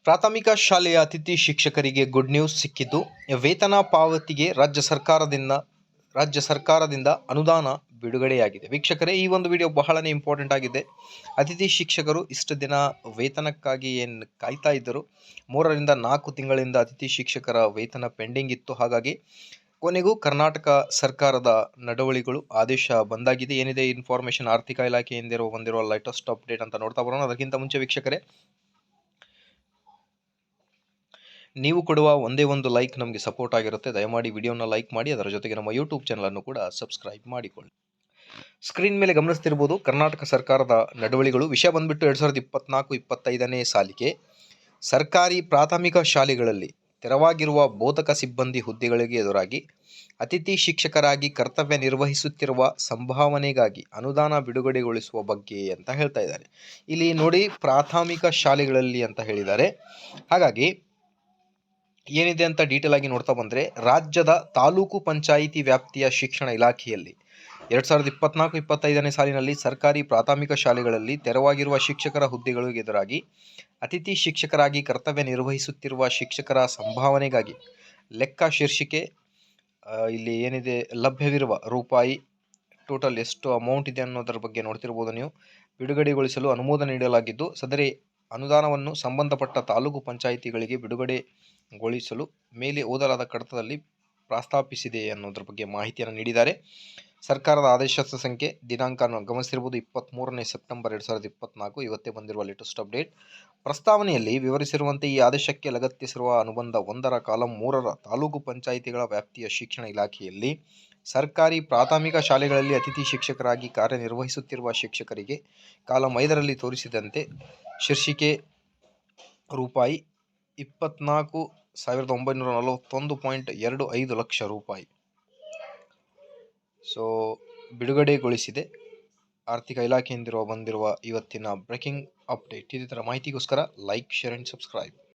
ಪ್ರಾಥಮಿಕ ಶಾಲೆಯ ಅತಿಥಿ ಶಿಕ್ಷಕರಿಗೆ ಗುಡ್ ನ್ಯೂಸ್ ಸಿಕ್ಕಿದ್ದು, ವೇತನ ಪಾವತಿಗೆ ರಾಜ್ಯ ಸರ್ಕಾರದಿಂದ ಅನುದಾನ ಬಿಡುಗಡೆಯಾಗಿದೆ. ವೀಕ್ಷಕರೇ, ಈ ಒಂದು ವಿಡಿಯೋ ಬಹಳನೇ ಇಂಪಾರ್ಟೆಂಟ್ ಆಗಿದೆ. ಅತಿಥಿ ಶಿಕ್ಷಕರು ಇಷ್ಟು ದಿನ ವೇತನಕ್ಕಾಗಿ ಏನು ಕಾಯ್ತಾ ಇದ್ದರು, 3ರಿಂದ 4 ತಿಂಗಳಿಂದ ಅತಿಥಿ ಶಿಕ್ಷಕರ ವೇತನ ಪೆಂಡಿಂಗ್ ಇತ್ತು. ಹಾಗಾಗಿ ಕೊನೆಗೂ ಕರ್ನಾಟಕ ಸರ್ಕಾರದ ನಡವಳಿಗಳು ಆದೇಶ ಬಂದಾಗಿದೆ. ಏನಿದೆ ಇನ್ಫಾರ್ಮೇಷನ್ ಆರ್ಥಿಕ ಇಲಾಖೆಯಿಂದ ಬಂದಿರುವ ಲೇಟೆಸ್ಟ್ ಅಪ್ಡೇಟ್ ಅಂತ ನೋಡ್ತಾ ಬರೋಣ. ಅದಕ್ಕಿಂತ ಮುಂಚೆ ವೀಕ್ಷಕರೇ, ನೀವು ಕೊಡುವ ಒಂದೇ ಒಂದು ಲೈಕ್ ನಮಗೆ ಸಪೋರ್ಟ್ ಆಗಿರುತ್ತೆ. ದಯಮಾಡಿ ವಿಡಿಯೋನ ಲೈಕ್ ಮಾಡಿ, ಅದರ ಜೊತೆಗೆ ನಮ್ಮ ಯೂಟ್ಯೂಬ್ ಚಾನಲನ್ನು ಕೂಡ ಸಬ್ಸ್ಕ್ರೈಬ್ ಮಾಡಿಕೊಳ್ಳಿ. ಸ್ಕ್ರೀನ್ ಮೇಲೆ ಗಮನಿಸ್ತಿರ್ಬೋದು ಕರ್ನಾಟಕ ಸರ್ಕಾರದ ನಡವಳಿಗಳು. ವಿಷಯ ಬಂದ್ಬಿಟ್ಟು 2024-25ನೇ ಸಾಲಿಗೆ ಸರ್ಕಾರಿ ಪ್ರಾಥಮಿಕ ಶಾಲೆಗಳಲ್ಲಿ ತೆರವಾಗಿರುವ ಬೋಧಕ ಸಿಬ್ಬಂದಿ ಹುದ್ದೆಗಳಿಗೆ ಎದುರಾಗಿ ಅತಿಥಿ ಶಿಕ್ಷಕರಾಗಿ ಕರ್ತವ್ಯ ನಿರ್ವಹಿಸುತ್ತಿರುವ ಸಂಭಾವನೆಗಾಗಿ ಅನುದಾನ ಬಿಡುಗಡೆಗೊಳಿಸುವ ಬಗ್ಗೆ ಅಂತ ಹೇಳ್ತಾ ಇದ್ದಾರೆ. ಇಲ್ಲಿ ನೋಡಿ, ಪ್ರಾಥಮಿಕ ಶಾಲೆಗಳಲ್ಲಿ ಅಂತ ಹೇಳಿದ್ದಾರೆ. ಹಾಗಾಗಿ ಏನಿದೆ ಅಂತ ಡೀಟೇಲ್ ಆಗಿ ನೋಡ್ತಾ ಬಂದರೆ, ರಾಜ್ಯದ ತಾಲೂಕು ಪಂಚಾಯಿತಿ ವ್ಯಾಪ್ತಿಯ ಶಿಕ್ಷಣ ಇಲಾಖೆಯಲ್ಲಿ 2024-25ನೇ ಸಾಲಿನಲ್ಲಿ ಸರ್ಕಾರಿ ಪ್ರಾಥಮಿಕ ಶಾಲೆಗಳಲ್ಲಿ ತೆರವಾಗಿರುವ ಶಿಕ್ಷಕರ ಹುದ್ದೆಗಳಿಗೆ ಎದುರಾಗಿ ಅತಿಥಿ ಶಿಕ್ಷಕರಾಗಿ ಕರ್ತವ್ಯ ನಿರ್ವಹಿಸುತ್ತಿರುವ ಶಿಕ್ಷಕರ ಸಂಭಾವನೆಗಾಗಿ ಲೆಕ್ಕ ಶೀರ್ಷಿಕೆ ಇಲ್ಲಿ ಏನಿದೆ ಲಭ್ಯವಿರುವ ರೂಪಾಯಿ ಟೋಟಲ್ ಎಷ್ಟು ಅಮೌಂಟ್ ಇದೆ ಅನ್ನೋದರ ಬಗ್ಗೆ ನೋಡ್ತಿರ್ಬೋದು ನೀವು. ಬಿಡುಗಡೆಗೊಳಿಸಲು ಅನುಮೋದನೆ ನೀಡಲಾಗಿದ್ದು, ಸದರಿ ಅನುದಾನವನ್ನು ಸಂಬಂಧಪಟ್ಟ ತಾಲೂಕು ಪಂಚಾಯಿತಿಗಳಿಗೆ ಬಿಡುಗಡೆಗೊಳಿಸಲು ಮೇಲೆ ಓದಲಾದ ಕಡತದಲ್ಲಿ ಪ್ರಸ್ತಾಪಿಸಿದೆ ಅನ್ನೋದ್ರ ಬಗ್ಗೆ ಮಾಹಿತಿಯನ್ನು ನೀಡಿದ್ದಾರೆ. ಸರ್ಕಾರದ ಆದೇಶದ ಸಂಖ್ಯೆ ದಿನಾಂಕ ಗಮನಿಸಿರುವುದು 23ನೇ ಸೆಪ್ಟೆಂಬರ್ 2024. ಇವತ್ತೇ ಬಂದಿರುವ ಲೇಟೆಸ್ಟ್ ಅಪ್ಡೇಟ್. ಪ್ರಸ್ತಾವನೆಯಲ್ಲಿ ವಿವರಿಸಿರುವಂತೆ ಈ ಆದೇಶಕ್ಕೆ ಲಗತ್ತಿಸಿರುವ ಅನುಬಂಧ 1ರ ಕಾಲಂ 3ರ ತಾಲೂಕು ಪಂಚಾಯಿತಿಗಳ ವ್ಯಾಪ್ತಿಯ ಶಿಕ್ಷಣ ಇಲಾಖೆಯಲ್ಲಿ ಸರ್ಕಾರಿ ಪ್ರಾಥಮಿಕ ಶಾಲೆಗಳಲ್ಲಿ ಅತಿಥಿ ಶಿಕ್ಷಕರಾಗಿ ಕಾರ್ಯನಿರ್ವಹಿಸುತ್ತಿರುವ ಶಿಕ್ಷಕರಿಗೆ ಕಾಲಂ 5ರಲ್ಲಿ ತೋರಿಸಿದಂತೆ ಶೀರ್ಷಿಕೆ ರೂಪಾಯಿ 24,941.25 ಲಕ್ಷ ರೂಪಾಯಿ ಬಿಡುಗಡೆಗೊಳಿಸಿದೆ ಆರ್ಥಿಕ ಇಲಾಖೆಯಿಂದ ಬಂದಿರುವ ಇವತ್ತಿನ ಬ್ರೇಕಿಂಗ್ ಅಪ್ಡೇಟ್. ಇದೇ ಥರ ಮಾಹಿತಿಗೋಸ್ಕರ ಲೈಕ್, ಶೇರ್ ಆ್ಯಂಡ್ ಸಬ್ಸ್ಕ್ರೈಬ್.